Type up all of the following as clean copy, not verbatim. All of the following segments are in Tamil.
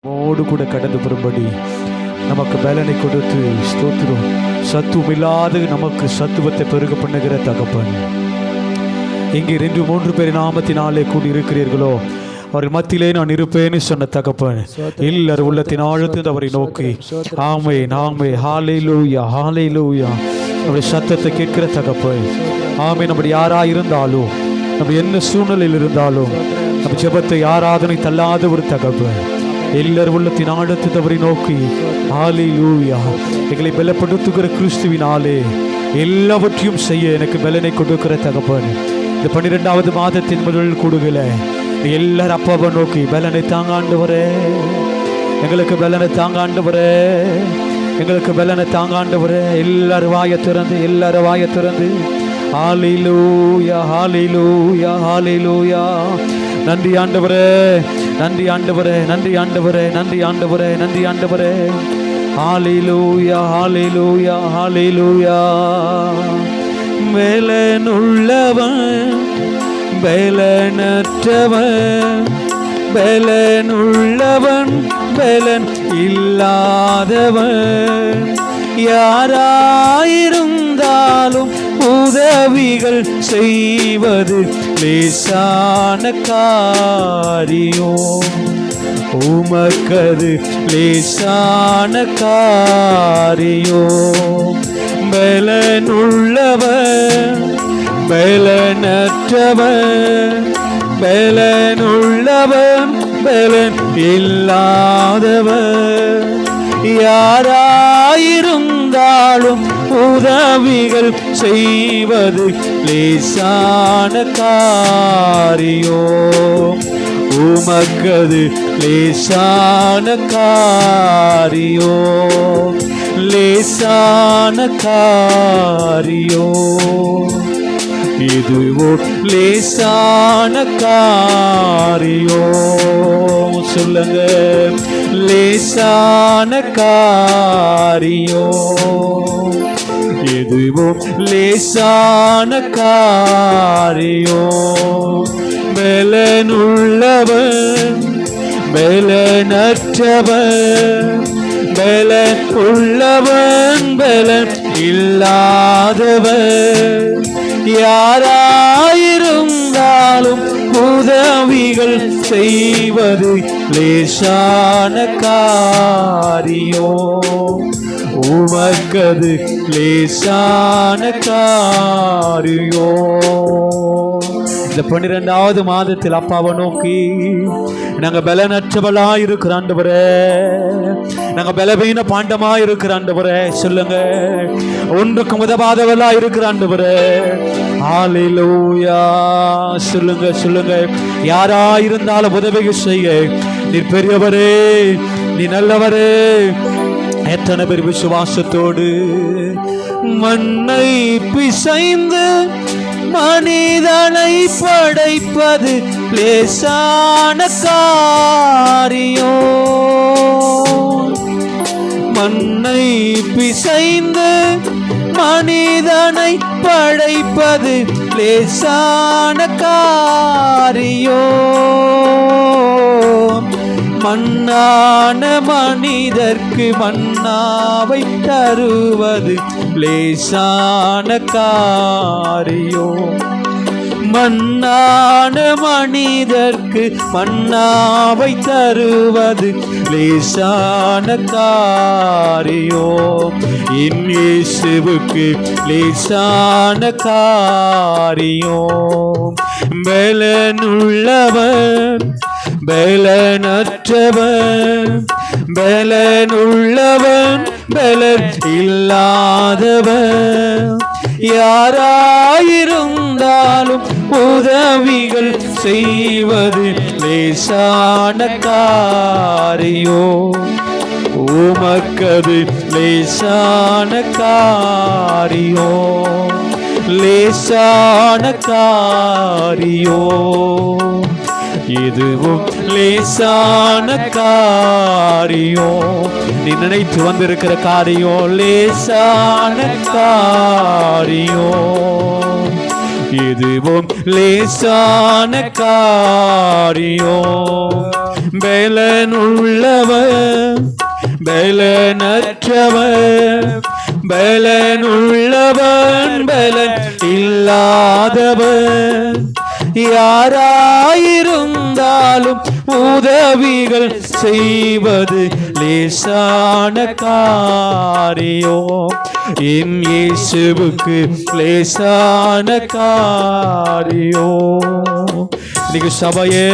மோடு கூட கடந்து வரும்படி நமக்கு பலனை கொடுத்து ஸ்தோத்திரம். சத்துவமில்லாத நமக்கு சத்துவத்தை பெருக பண்ணுகிற தகப்பன், இங்கே 2-3 பேர் நாமத்தினாலே கூடி இருக்கிறீர்களோ அவர்கள் மத்தியிலே நான் இருப்பேன்னு சொன்ன தகப்பன், எல்லாரும் உள்ளத்தின் ஆழத்திலிருந்து அவரை நோக்கி ஆமென் ஆமென் ஹல்லேலூயா ஹல்லேலூயா நம்முடைய சத்தத்தை கேட்கிற தகப்பன். ஆமென். நம்ம யாராக இருந்தாலும், நம்ம என்ன சூழ்நிலையில் இருந்தாலும், நம்ம ஜெபத்தை ஆராதனை தள்ளாத ஒரு தகப்பன், எல்லாரும் உள்ளத்தின் ஆழத்தை அவரை நோக்கி ஹல்லேலூயா. எங்களை பலப்படுத்துகிற கிறிஸ்துவினாலே எல்லாவற்றையும் செய்ய எனக்கு பலனை கொடுக்கிற தகப்பன். இந்த 12வது மாதத்தின் முதல் கூடுகளை எல்லாரும் அப்பாவை நோக்கி பலனை தாங்க ஆண்டவரே, எங்களுக்கு பலனை தாங்க ஆண்டவரே, எங்களுக்கு பலனை தாங்க ஆண்டவரே. எல்லாரும் வாயை திறந்து, எல்லாரும் வாயை திறந்து ஹல்லேலூயா ஹல்லேலூயா ஹல்லேலூயா. நன்றி ஆண்டவரே, நன்றி ஆண்டவரே, நன்றி ஆண்டவரே, நன்றி ஆண்டவரே, நன்றி ஆண்டவரே. ஹல்லேலூயா ஹல்லேலூயா ஹல்லேலூயா. பலனுள்ளவன் பலனற்றவன், பலனுள்ளவன் பலன் இல்லாதவன், யாராயிருந்தாலும் உதவிகள் செய்வது லேசான காரியம், உமக்கது லேசான காரியம். பலனுள்ளவன் பலனற்றவன், பலனுள்ளவன் பலன் இல்லாதவன், யாராயிருந்தாலும் உதவிகள் செய்வது லேசான காரியம், உமக்கது லேசான காரியம், லேசான காரியம். இதுவோ லேசான காரியம், சொல்லுங்க லேசான காரியம். இதுவோ லேசான காரியம். பலனுள்ளவன் பலனற்றவன், பலன் உள்ளவன் பலன் இல்லாதவன், யாராயிருந்தாலும் உதவிகள் செய்வது லேசான காரியம், உமக்கது லேசான காரியம். இந்த 12வது மாதத்தில் அப்பாவை நோக்கி நாங்க பலனற்றவளா இருக்கிற ஆண்டவரே, நாங்க பலவீன பாண்டமா இருக்கிற ஆண்டவரே, சொல்லுங்க ஒன்றுக்கும் உதவாதவளா இருக்கிற ஆண்டவரே. ஹல்லேலூயா. சொல்லுங்க சொல்லுங்க, யாராயிருந்தாலும் உதவி செய்ய நீர் பெரியவரே, நீ நல்லவரே. எத்தனை பேர் விசுவாசத்தோடு மண்ணை பிசைந்து மனிதனை படைப்பது லேசான காரியம், மண்ணை பிசைந்து மனிதனை படைப்பது லேசான காரியம், மண்ணான மனிதர்க்கு மன்னாவை தருவது லேசான காரியம், மண்ணான மனிதர்க்கு மன்னாவை தருவது லேசான காரியம், என் இயேசுவுக்கு லேசான காரியம். பலனுள்ளவன் பலனற்றவன், பலனுள்ளவன் பலன் இல்லாதவன், யாராயிருந்தாலும் உதவிகள் செய்வது லேசான காரியம், உமக்கது லேசான காரியம், லேசான காரியம். இதுவும் லேசான காரியம், நீ நினைத்து வந்திருக்கிற காரியம் லேசான காரியம், இதுவும் லேசான காரியம். பலனுள்ளவர் பலனற்றவர், பலனுள்ளவன் பலன் இல்லாதவன், யாராயிருந்தாலும் உதவிகள் செய்வது லேசான காரியம். என் இயேசுவுக்கு லேசான காரியம். இன்னைக்கு சபையே,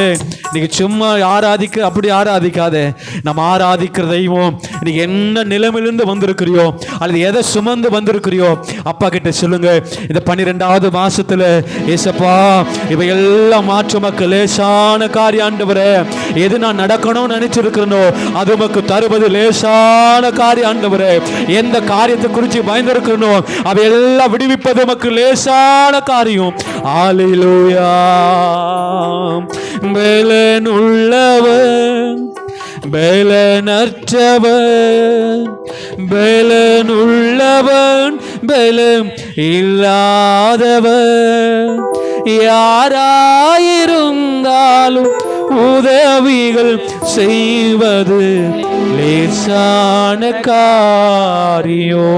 இன்னைக்கு சும்மா அப்படி ஆராதிக்காதே. நம்ம ஆராதிக்கிற தெய்வம் இன்னைக்கு என்ன நிலைமையிலிருந்து வந்திருக்கிறியோ அல்லது எதை சுமந்து வந்திருக்கிறியோ அப்பா கிட்ட சொல்லுங்க. இந்த 12வது மாசத்துல ஏசப்பா இவையெல்லாம் மாற்று மக்கள் லேசான காரியம் ஆண்டவரே. எது நான் நடக்கணும்னு நினைச்சிருக்கிறனோ அது உமக்கு தருவது லேசான காரியம் ஆண்டவரே. எந்த காரியத்தை குறித்து பயந்திருக்கிறனோ அவையெல்லாம் விடுவிப்பது உமக்கு லேசான காரியம். அல்லேலூயா. பலனுள்ளவன் பலனற்றவன், பலனுள்ளவன் பலம் இல்லாதவன், யாராயிருந்தாலும் உதவிகள் செய்வது லேசான காரியம்.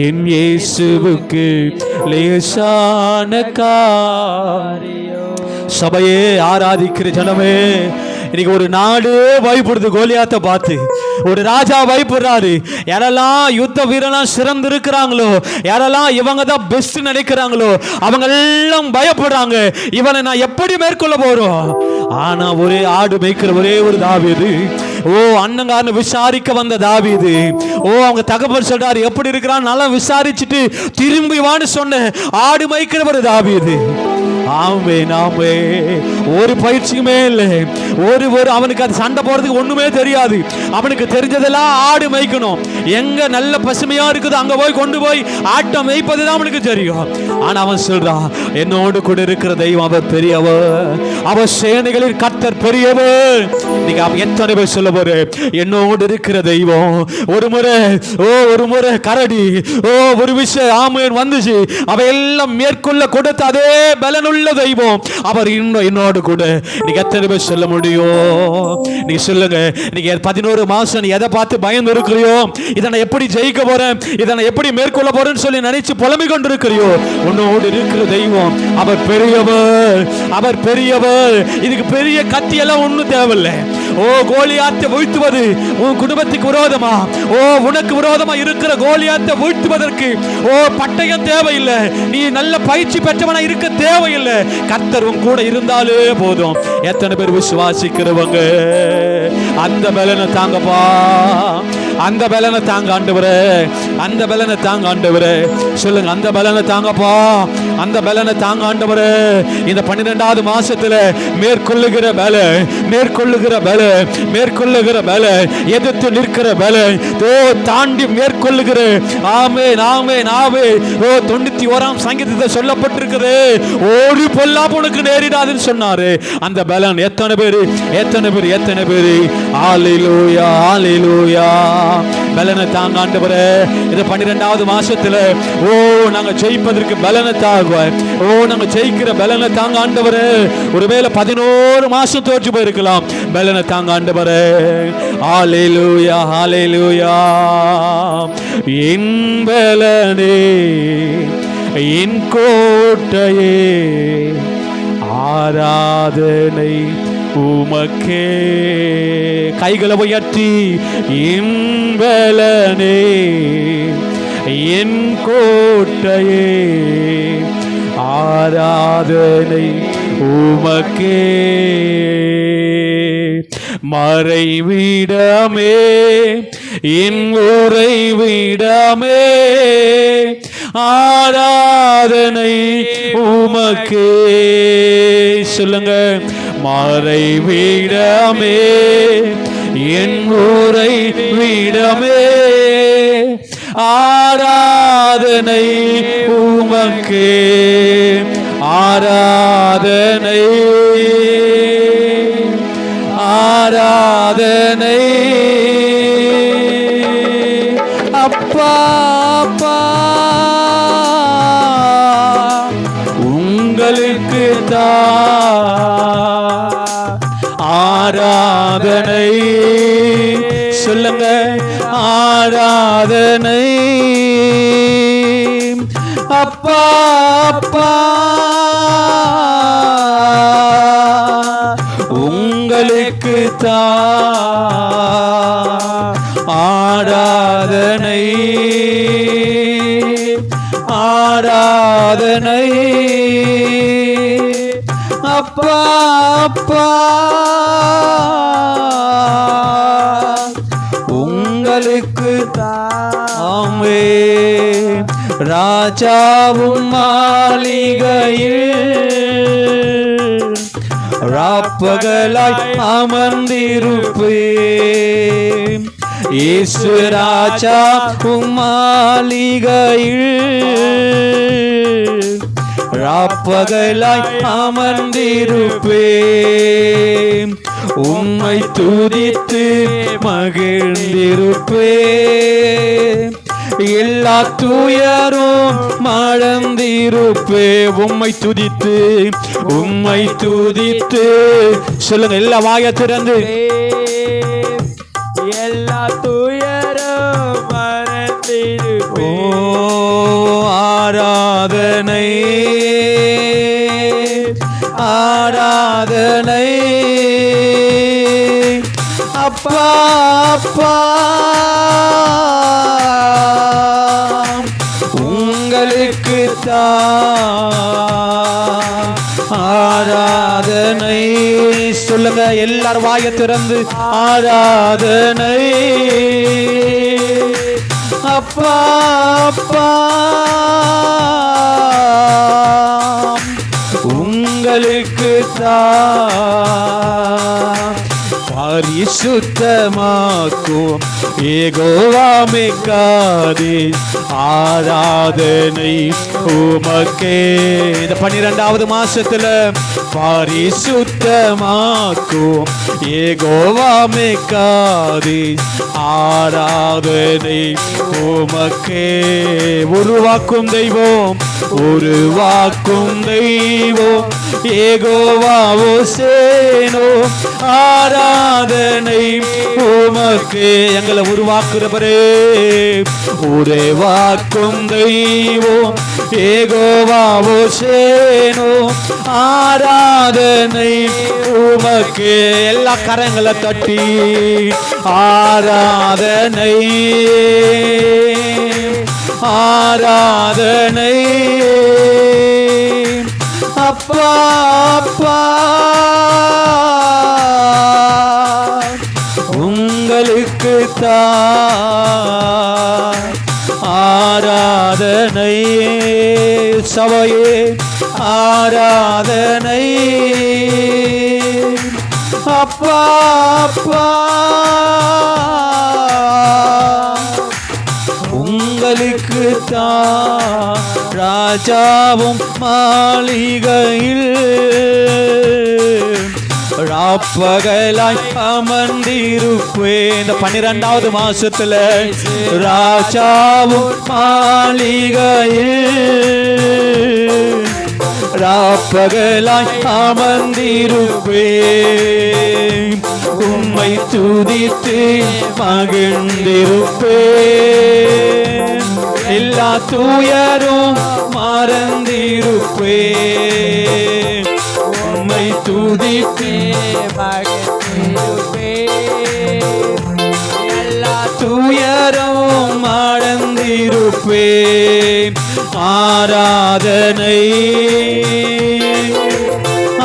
என் இயேசுவுக்கு லேசான காரியம். சபையே, ஆராதிக்கிற ஜனமே, இன்னைக்கு ஒரு நாடு பயப்படுது கோலியாத்தை பார்த்து. ஒரு ராஜா பயப்படுறாரு. யாரெல்லாம் யுத்த வீரலாம் சிறந்து இருக்கிறாங்களோ, யாரெல்லாம் இவங்க தான் பெஸ்ட் நினைக்கிறாங்களோ அவங்க எல்லாம் பயப்படுறாங்க. இவனை நான் எப்படி மேற்கொள்ள போறோம்? ஆனா ஒரே ஆடு மேய்க்கிற ஒரே ஒரு தாவீது, அண்ணங்காரன்னு விசாரிக்க வந்த தாவீது, அவங்க தகப்பன் சொல்றாரு எப்படி இருக்கிறான் நல்லா விசாரிச்சுட்டு திரும்பி வான்னு சொன்ன ஆடு மேய்க்கிற ஒரு தாவீது. ஆமே, ஒரு பயிற்சியுமே இல்லை. அவனுக்கு அது சண்டை போறதுக்கு ஒண்ணுமே தெரியாது. அவனுக்கு தெரிஞ்சதெல்லாம் ஆடு மேய்க்கணும். எங்க நல்ல பசுமையா இருக்குது அங்க போய் கொண்டு போய் ஆட்டை மேய்ப்பதுதான் அவனுக்கு தெரியும். ஆனா அவன் சொல்றான், என்னோடு கூட இருக்கிற தெய்வம் அவர் பெரியவர், அவர் சேனைகளின் கர்த்தர் பெரியவர். நீங்க எத்தனை பேர் சொல்ல போற என்னோடு இருக்கிற தெய்வம்? ஒரு முறை கரடி ஒரு விஷயம் ஆமையன் வந்துச்சு, அவையெல்லாம் மேற்கொள்ள கொடுத்த அதே பலனுள்ள தெய்வம் அவர் இன்னும் என்னோடு கூட. நீங்க எத்தனை பேர் சொல்ல முடியும்? நீங்க சொல்லுங்க. நீங்க 11 மாசம் நீ எதை பார்த்து பயந்து இருக்கிறியோ, இதை எப்படி ஜெயிக்க போறேன், இதை எப்படி மேற்கொள்ள போறேன்னு சொல்லி நினைச்சு புலம்பிக் கொண்டிருக்கிறியோ, உன்னோடு இருக்கிற தெய்வம் அவர் பெரியவர், அவர் பெரியவர். இதுக்கு பெரிய கத்தி எல்லாம் ஒண்ணும் தேவையில்லை. கோலியாத்தை வீழ்த்துவது உன் குடும்பத்துக்கு விரோதமா, உனக்கு விரோதமா இருக்கிற கோலியாத்தை வீழ்த்துவதற்கு பட்டயம் தேவையில்லை. நீ நல்ல பயிற்சி பெற்றவனா இருக்க தேவையில்லை. கர்த்தர் உன் கூட இருந்தாலே போதும். எத்தனை பேர் விசுவாசிக்கிறவங்க அந்த பலனை தாங்கப்பா, அந்த பலனை தாங்க ஆண்டவரே, அந்த பலனை தாங்க ஆண்டவரே. சொல்லுங்க, அந்த பலனை தாங்கப்பா, அந்த பலனை தாங்க ஆண்டவரே. இந்த 12வது மாசத்துல மேற்கொள்ளுகிற பல, மேற்கொள்ளுகிற பல, மேற்கொள்ளுகிற பல, எதிர்த்து நிற்கிற பல, தாண்டி மேற்கொள்ளுகிற. ஆமென், ஆமென், ஆமென். 91ஆம் சங்கீதத்தில் சொல்லப்பட்டிருக்குது, ஒரு பொல்லாப்பு உனக்கு நேரிடாதுன்னு சொன்னாரு. அந்த பலன் எத்தனை பேரு, எத்தனை பேரு, எத்தனை பேரு? அல்லேலூயா, அல்லேலூயா. பலனை தாங்க ஆண்டவரே. இது 12வது மாசத்துல நாங்க ஜெயிப்பதற்கு பலனை தாங்க, நாங்க ஜெயிக்கிற பலனை தாங்க ஆண்டவரே. ஒருவேளை 11 மாசம் தோற்று போயிருக்கலாம், பலனை தாங்க ஆண்டவரே. அல்லேலூயா, அல்லேலூயா. என் பலனே, என் கோட்டையே, ஆராதனை உமக்கே. கைகளை உயர்த்தி, என் பலனே, என் கோட்டையே, ஆராதனை உமக்கே. மறைவிடமே, என் உறைவிடமே, ஆராதனை உமக்கே. சொல்லுங்க, மறைவிடமே, என் உறைவிடமே, ஆராதனை உமக்கே, ஆராதனை, ஆராதனை. அப்பா, அப்பா, உங்களுக்கு தான் ஆராதனை. சொல்லுங்க. ஆராதனை அப்பா அப்பா உங்களுக்கு ஆராதனை ஆராதனை அப்பா அப்பா உங்களுக்கு தாமே. ராஜாவும் மாளிகையில் ராப்பகலாய் அமர்ந்திருப்பேன். இயேசு ராஜாவும் மாளிகையில் ராப்பகலாய் அமர்ந்திருப்பேன். உம்மை துதித்து மகிழ்ந்திருப்பேன். எல்லா துயரும் மறந்திருப்பே. உம்மை துதித்து உம்மை துதித்து சொல்லுங்க. எல்லா வாய திறந்து எல்லா துயரும் மறந்திருப்பே. ஆராதனை ஆராதனை அப்பா அப்பா உங்களுக்கு ஆராதனை. சொல்லுங்க எல்லாரும் வாய திறந்து. ஆராதனை அப்பா அப்பா உங்களுக்கு பரிசுத்தமாக்கும் யெகோவாமே காதே. ஆராதனை உமக்கே. இந்த 12வது மாசத்துல பரிசுத்தமாக்கும் யெகோவாமே காதே. ஆராதனை உமக்கே. உருவாக்கும் தெய்வம் உருவாக்கும் தெய்வம் யெகோவாவோ சேனோ. ஆராதனை உமக்கே. எங்களை உருவாக்குறவரே உருவாக்கும் தெய்வம் யெகோவாவோ சேனோ. ஆராதனை உமக்கே. எல்லா கரங்களை தட்டி ஆராதனை ஆராதனை அப்பா அப்பா உங்களுக்கு ஆராதனை. சபையே ஆராதனை அப்பா அப்பா உங்களுக்கு ராஜாவும் மாளிகையில் ராப்பகலாய் அமர்ந்திருப்பேன். இந்த 12வது மாசத்துல ராஜாவும் மாளிகையில் ராப்பகலாய் அமர்ந்திருப்பேன். உம்மை துதித்து மகிழ்ந்திருப்பேன். எல்லா துயரும் மறந்திருப்பேன். உம்மை துதித்து மகிழ்ந்திருப்பேன். எல்லா துயரும் மறந்திருப்பேன். ஆராதனை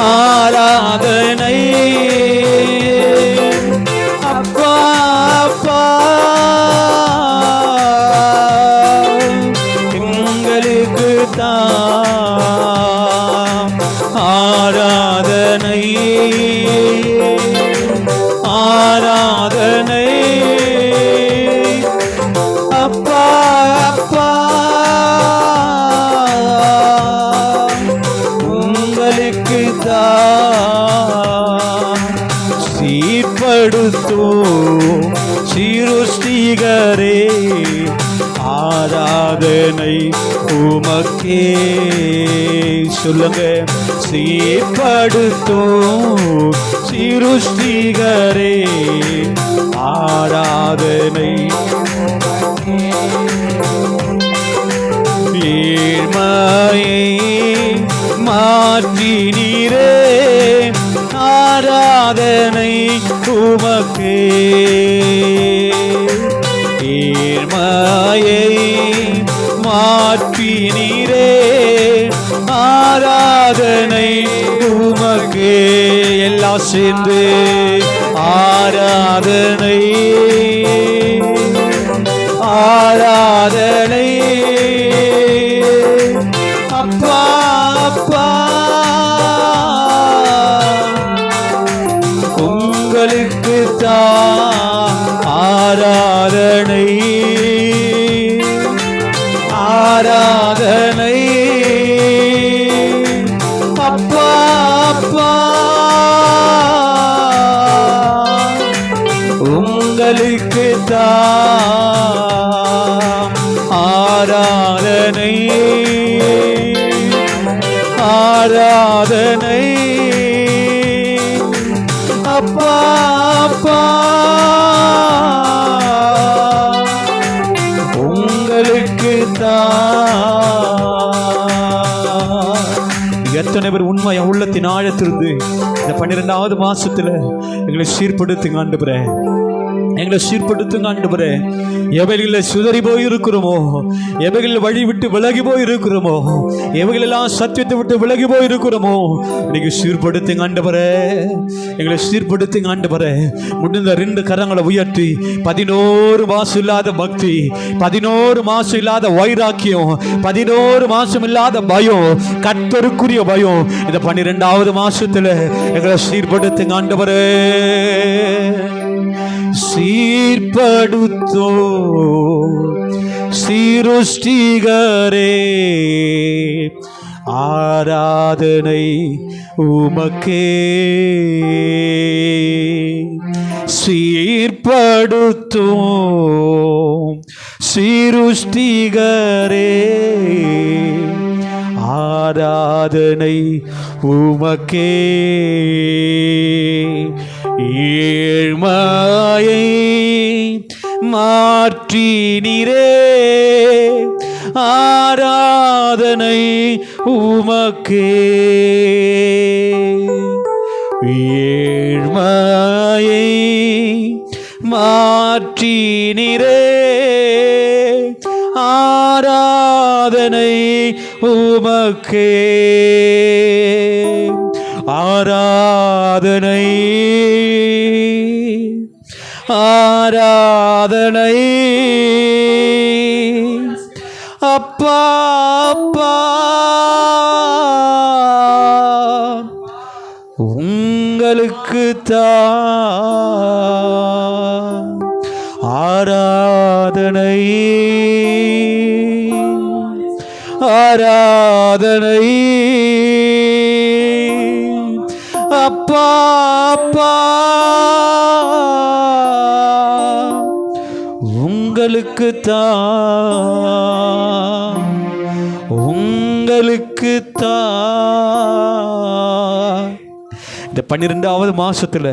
ஆராதனை அப்பா அப்பா எங்களுக்கு ஆராதனை ஆராதனை அப்பா அப்பா உங்களுக்கு சீர்படுத்தோ சிருஷ்டிகரே. ஆராதனை உமக்கே. சொல்லுங்க. சீர்படுத்தும் சிருஷ்டிகரே ஆராதனை. ஏழ்மையை மாற்றினீரே ஆராதனை உமக்கே. ஏழ்மையை மாற்றினீரே ஆராதனை உமக்கே. எல்லாம் சேர்ந்து ஆராதனை ஆராதனை. அப்பா அப்பா உங்களுக்கு தான் ஆராதனை ஆராதனை. அப்பா அப்பா உங்களுக்கு தான் ஆராதனை ஆராதனை. அப்பா அப்பா உங்களுக்கு தான். எத்தனை பேர் உண்மை உள்ளத்தின் ஆழத்திலிருந்து இந்த 12வது மாசத்துல எங்களை சீர்படுத்துங்க ஆண்டவரே, எங்களை சீர்படுத்துங்க ஆண்டவரே. எவைகளில் சிதறி போயிருக்கிறோமோ, எவைகளில் வழி விட்டு விலகி போயிருக்கிறோமோ, எவைகளெல்லாம் சத்தியத்தை விட்டு விலகி போயிருக்கிறோமோ, நீங்க சீர்படுத்துங்க ஆண்டவரே, எங்களை சீர்படுத்துங்க ஆண்டவரே. முடிந்த 2 கரங்களை உயர்த்தி 11 மாசம் இல்லாத பக்தி, 11 மாசம் இல்லாத வைராக்கியம், 11 மாசம் இல்லாத பயம், கர்த்தருக்குரிய பயம் இந்த 12வது மாசத்துல எங்களை சீர்படுத்துங்க ஆண்டவரே. சீர்படுத்தோ சிருஷ்டிகரே ஆராதனை உமக்கே. சீர்படுத்தும் சிருஷ்டிகரே ஆராதனை உமக்கே. ஏழ்மையை மாற்றினீரே ஆராதனை உமக்கே. ஏழ்மையை மாற்றினீரே ஆராதனை உமக்கே. ஆராதனை ஆராதனை. அப்பா அப்பா உங்களுக்கு தான் ஆராதனை ஆராதனை. அப்பா அப்பா உங்களுக்கு தான் உங்களுக்கு தான். இந்த 12வது மாசத்துல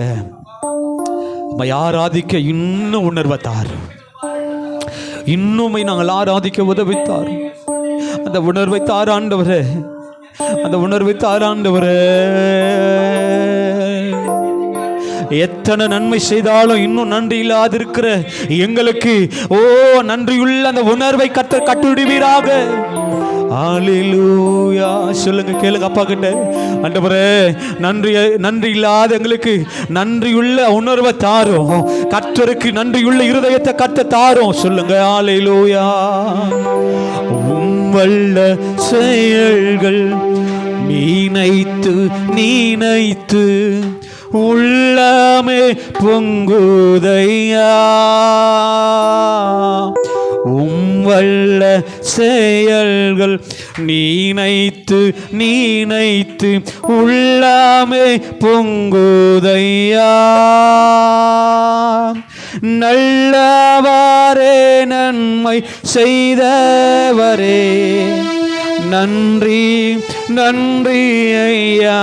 ஆராதிக்க இன்னும் உணர்வத்தார், இன்னுமை நாங்கள் ஆராதிக்க உதவித்தார். அந்த உணர்வை தார் ஆண்டவரே, அந்த உணர்வை தார் ஆண்டவரே. எத்தனை நன்மை செய்தாலும் இன்னும் நன்றி இல்லாதிருக்கிற எங்களுக்கு நன்றியுள்ள அந்த உணர்வை கட்டுவிடுவீராக. அல்லேலூயா சொல்லுங்க, கேளுங்க அப்பா கிட்ட. ஆண்டவரே, நன்றி இல்லாத எங்களுக்கு நன்றியுள்ள உணர்வை தாரும். கர்த்தருக்கு நன்றியுள்ள இருதயத்தை கர்த்த தாரும். சொல்லுங்க அல்லேலூயா. வல்ல செயல்கள் நீனைத்து உள்ளமே பொங்குதையா. வல்ல செயல்கள் நீனைத்து உள்ளமே பொங்குதையா. நல்லவாரே நன்மை செய்தவரே நன்றி நன்றி ஐயா,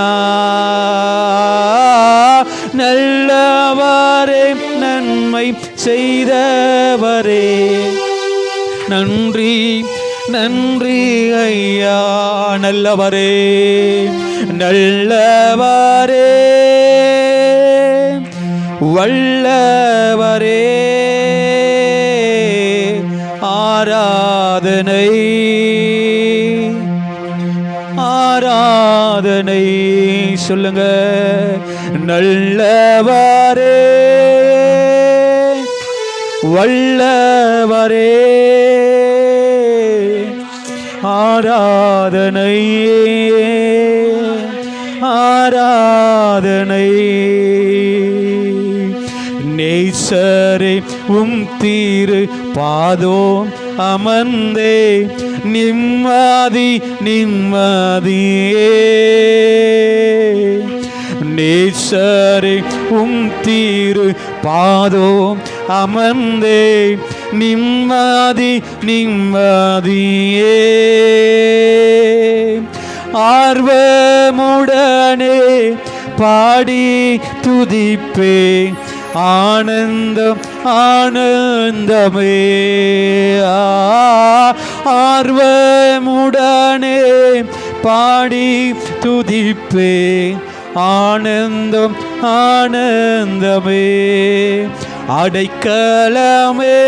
நல்லவரே நன்மை செய்தவரே. நன்றி நன்றி ஐயா, நல்லவரே நல்லவரே வல்லவரே. ஆராதனை ஆராதனை சொல்லுங்க. நல்லவரே வல்லவரே ஆராதனை ஆராதனை. நேசரே உம் தீரு பாதோம் அமர்ந்தே நிம்மதி நிம்மதியே. நேசரே உம் தீரு பாதோம் அமர்ந்தே நிம்மதி நிம்மதியே. ஆர்வமுடனே பாடி துதிப்பே ஆனந்தம் ஆனந்தமே. ஆர்வமுடனே பாடி துதிப்பே ஆனந்தம் ஆனந்தமே. அடைக்கலமே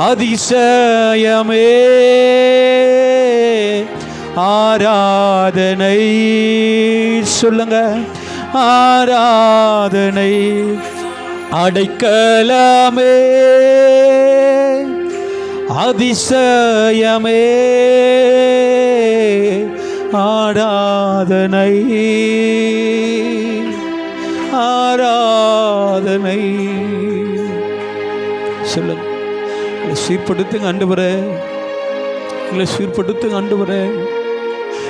அதிசயமே. ஆராதனை சொல்லுங்க. ஆராதனை. அடைக்கலமே அதிசயமே. ஆராதனை ஆராதனை சொல்லுங்க. சீர்படுத்துங்க ஆண்டவரே, எங்களை சீர்படுத்துங்க ஆண்டவரே.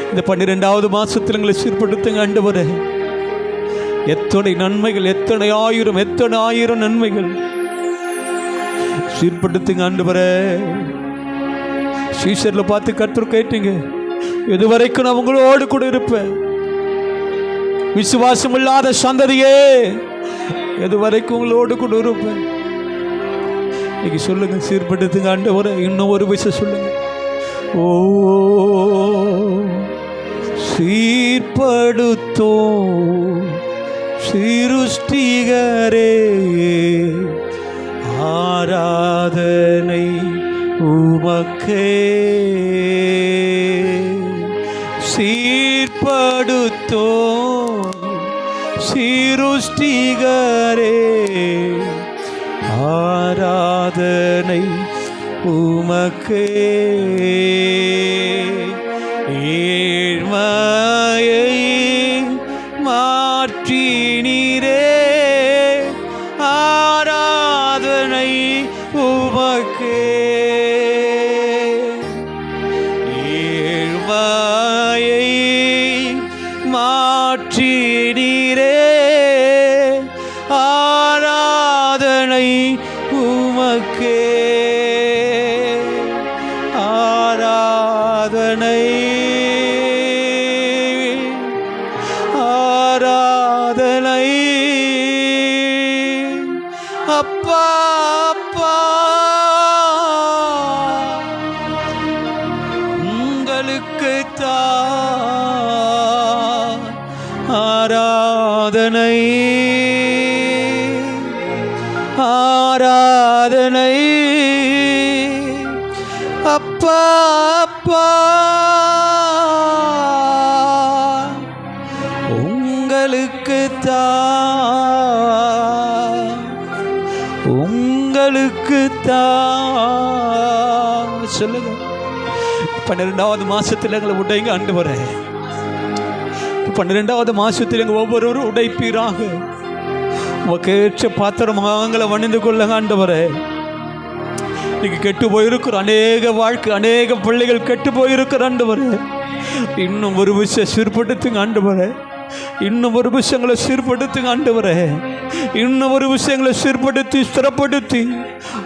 இந்த 12வது மாசத்தில் எங்களை சீர்படுத்துங்க ஆண்டவரே. எத்தனை நன்மைகள், எத்தனை ஆயிரம் நன்மைகள். சீர்படுத்துங்க ஆண்டவரே. சீஷர்ல பார்த்து கர்த்தர் கேட்டீங்க, எதுவரைக்கும் நான் உங்களோடு கூட இருப்பேன். விசுவாசம் இல்லாத சந்ததியே, எதுவரைக்கும் உங்களோடு கூட இருப்பேன். இன்னைக்கு சொல்லுங்க, சீர்படுத்துங்க ஆண்டவரே. இன்னும் ஒரு விஷயம் சொல்லுங்க. ஓ சீர்படுத்தும் சிருஷ்டிகரே, ஆராதனை உமக்கே. சீர்படுத்தும் சிருஷ்டிகரே, ஆராதனை உமக்கே. ஏழ்மையை மாற்றினீரே, ஆராதனை உமக்கே. ஏழ்மையை மாற்றினீரே, ஆராதனை உமக்கே. ஆராதனை ஆராதனை. அப்பா அப்பா, உங்களுக்கு தான் ஆராதனை ஆராதனை. அப்பா அப்பா, உங்களுக்கு தான் உங்களுக்கு தான். சொல்லுங்க. 12வது மாசத்தில் எங்களை உடைங்க ஆண்டவரே. 12வது மாசத்தில் எங்கள் ஒவ்வொருவரும் உடைப்பீராக. உமக்கேற்ற பாத்திரமாங்களை வணிந்து கொள்ளுங்க ஆண்டவரே. இன்னைக்கு கெட்டு போயிருக்கிற அநேக வாழ்க்கை, அநேக பிள்ளைகள் கெட்டு போயிருக்கிற ஆண்டவரே. இன்னும் ஒரு விஷயம் சீர்படுத்துங்க ஆண்டவரே. இன்னும் ஒரு விஷயங்களை சீர்படுத்துங்க ஆண்டவரே. இன்னும் ஒரு விஷயங்களை சீர்படுத்தி ஸ்திரப்படுத்தி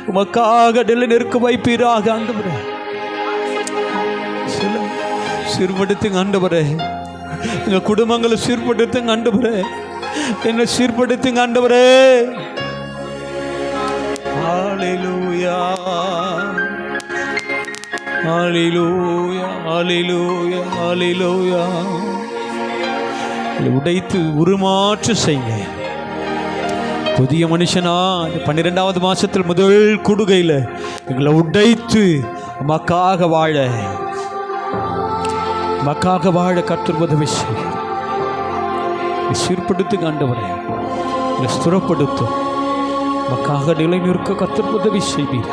உமக்காக நிலை நிற்க வைப்பீராக ஆண்டவரே. சீர்படுத்துங்க ஆண்டவரே. எங்கள் குடும்பங்களை சீர்படுத்துங்க ஆண்டவரே. என்னை சீர்படுத்துங்க ஆண்டவரே. ஹல்லேலூயா, ஹல்லேலூயா, ஹல்லேலூயா, ஹல்லேலூயா. உடைத்து உருமாற்று செய்யுங்க. புதிய மனுஷனா 12வது மாசத்தில் முதல் குடுகையில் எங்களை உடைத்து மக்காக வாழ கர்த்தர் உதவி செய்ய சீர்படுத்துங்க ஆண்டவரே. ஸ்திரப்படுத்தும் மக்காக நிலை நிற்க கர்த்தர் உதவி செய்வீர்.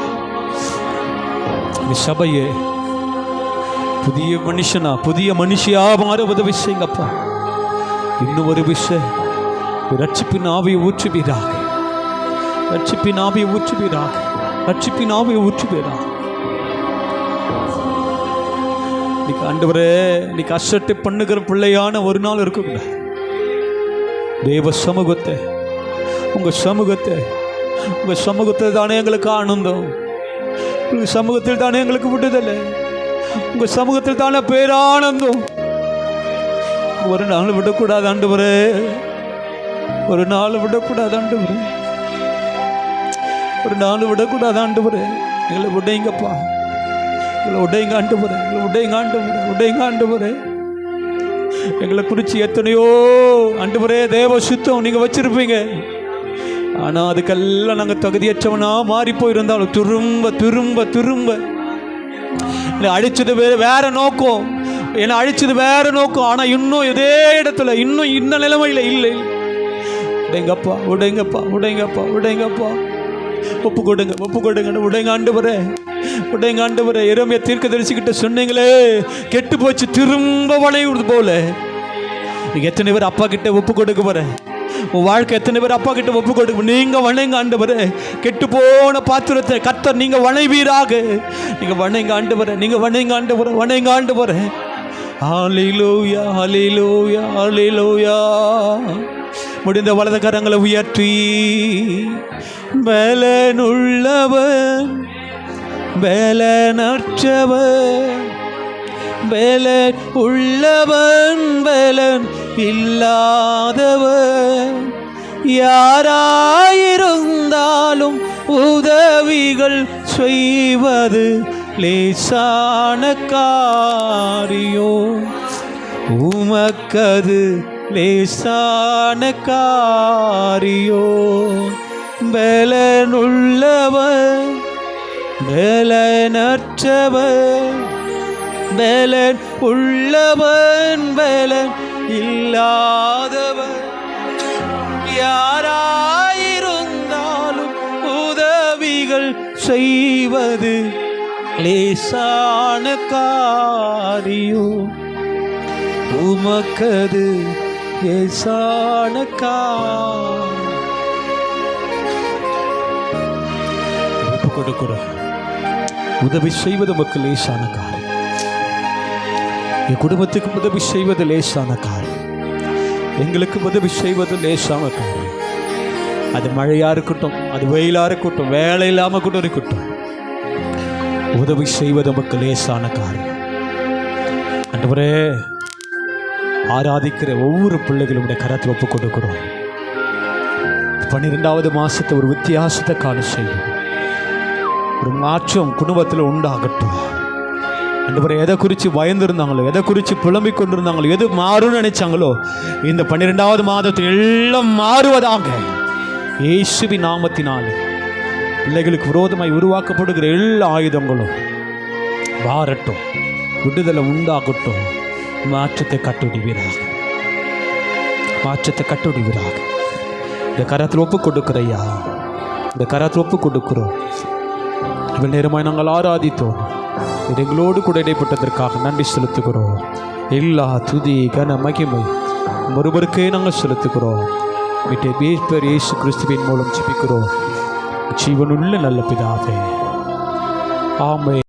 சபையே புதிய மனுஷனா புதிய மனுஷியா மாற உதவி செய்யுங்கப்பா. இன்னும் ஒரு விஷயம், ரட்சிப்பின் ஆவியை ஊற்றுவீராக, ரட்சிப்பின் ஆவியை ஊற்றுவீராக, ரட்சிப்பின் ஆவியை ஊற்றுவீராக. இன்னைக்கு ஆண்டவரே, இன்னைக்கு அசட்டை பண்ணுகிற பிள்ளையான ஒரு நாள் இருக்கக்கூடாது. தேவ சமூகத்தை, உங்கள் சமூகத்தில் தானே எங்களுக்கு ஆனந்தம், உங்கள் சமூகத்தில் தானே எங்களுக்கு விடுதலை, உங்கள் சமூகத்தில் தானே பேரானந்தம். ஒரு நாள் விடக்கூடாது ஆண்டவரே, ஒரு நாள் விடக்கூடாது ஆண்டவரே, ஒரு நாள் விடக்கூடாது ஆண்டவரே. எங்களை உடைங்கப்பா, எங்களை உடைங்க ஆண்டவரே, எங்களை உடைங்க ஆண்டவரே, உடைங்க ஆண்டவரே. எங்களை குறித்து எத்தனையோ ஆண்டவரே தேவ சுத்தம் நீங்கள் வச்சிருப்பீங்க. ஆனால் அதுக்கெல்லாம் நாங்கள் தகுதியற்றவனா மாறி போயிருந்தாலும் திரும்ப திரும்ப திரும்ப என்னை அழிச்சது வேற நோக்கம், என்னை அழிச்சது வேற நோக்கம். ஆனால் இன்னும் இதே இடத்துல, இன்னும் இந்த நிலைமையில் இல்லை. உடைங்கப்பா, உடைங்கப்பா, உடைங்கப்பா, உடைங்கப்பா. ஒப்பு கொடுங்க, ஒப்பு கொடுங்க, உடைங்க ஆண்டவரே, உடைங்க ஆண்டவரே. எரேமியா தீர்க்கதரிசிகிட்ட சொன்னீங்களே, கெட்டு போச்சு திரும்ப வளையுறது போல. நீங்க எத்தனை பேர் அப்பா கிட்ட ஒப்பு கொடுக்க போற? உன் வாழ்க்கை எத்தனை பேர் அப்பா கிட்ட ஒப்பு கொடுக்க? நீங்க வணைங்க ஆண்டவரே. கெட்டு போன பாத்திரத்தை கர்த்தர் நீங்க வணைவீராக. நீங்க வணைங்க ஆண்டவரே, நீங்க வணைங்க ஆண்டவரே, வணைங்க ஆண்டவரே. ஹல்லேலூயா, ஹல்லேலூயா, ஹல்லேலூயா. முடிந்த வலது கரங்களை உயர்த்தி, பலனுள்ளவன் பலனற்றவன், பலன் உள்ளவன் பலன் இல்லாதவன், யாராயிருந்தாலும் உதவிகள் செய்வது லேசான காரியம், உமக்கது லேசான காரியம். பலனுள்ளவன் பலனற்றவன், பலன் உள்ளவன் பலன் இல்லாதவன், யாராயிருந்தாலும் உதவிகள் செய்வது லேசான காரியம், உமக்கது லேசான காரியம். கொடுக்கிறோம். உதவி செய்வது நமக்கு லேசான காரியம். என் குடும்பத்துக்கு உதவி செய்வது லேசான காரியம். எங்களுக்கு உதவி செய்வது லேசான காரியம். அது மழையா இருக்கட்டும், அது வெயிலா இருக்கட்டும், வேலை இல்லாம கூட இருக்கட்டும், உதவி செய்வது நமக்கு லேசான காரியம். ஆண்டவரே, ஆராதிக்கிற ஒவ்வொரு பிள்ளைகளுடைய கரத்தில் ஒப்பு கொடுக்கிறோம். 12வது மாசத்தை ஒரு வித்தியாசத்தை காண செய்யும். ஒரு மாற்றம் குடும்பத்தில் உண்டாகட்டும். ஆண்டவரே, எதை குறித்து பயந்துருந்தாங்களோ, எதை குறித்து புலம்பிக் கொண்டிருந்தாங்களோ, எது மாறும்னு நினைச்சாங்களோ, இந்த 12வது மாதத்தில் எல்லாம் மாறுவதாக இயேசுவின் நாமத்தினால். பிள்ளைகளுக்கு விரோதமாய் உருவாக்கப்படுகிற எல்லா ஆயுதங்களும் மாறட்டும், விடுதலை உண்டாகட்டும். மாற்றத்தை கட்டுவிடுவீராக, மாற்றத்தை கட்டுவிடுவீராக. இந்த கரத்தில் ஒப்பு கொடுக்கிறையா, இந்த கரத்தில் ஒப்பு கொடுக்கிறோம். இவ்வளவு நேரமாய் நாங்கள் ஆராதித்தோம். எங்களோடு கூட இடைப்பட்டதற்காக நன்றி செலுத்துகிறோம். எல்லா துதி கன மகிமை ஒருவருக்கே நாங்கள் செலுத்துகிறோம். மீட்பர் இயேசு கிறிஸ்துவின் மூலம் ஜெபிக்கிறோம், ஜீவனுள்ள நல்ல பிதாவே, ஆமென்.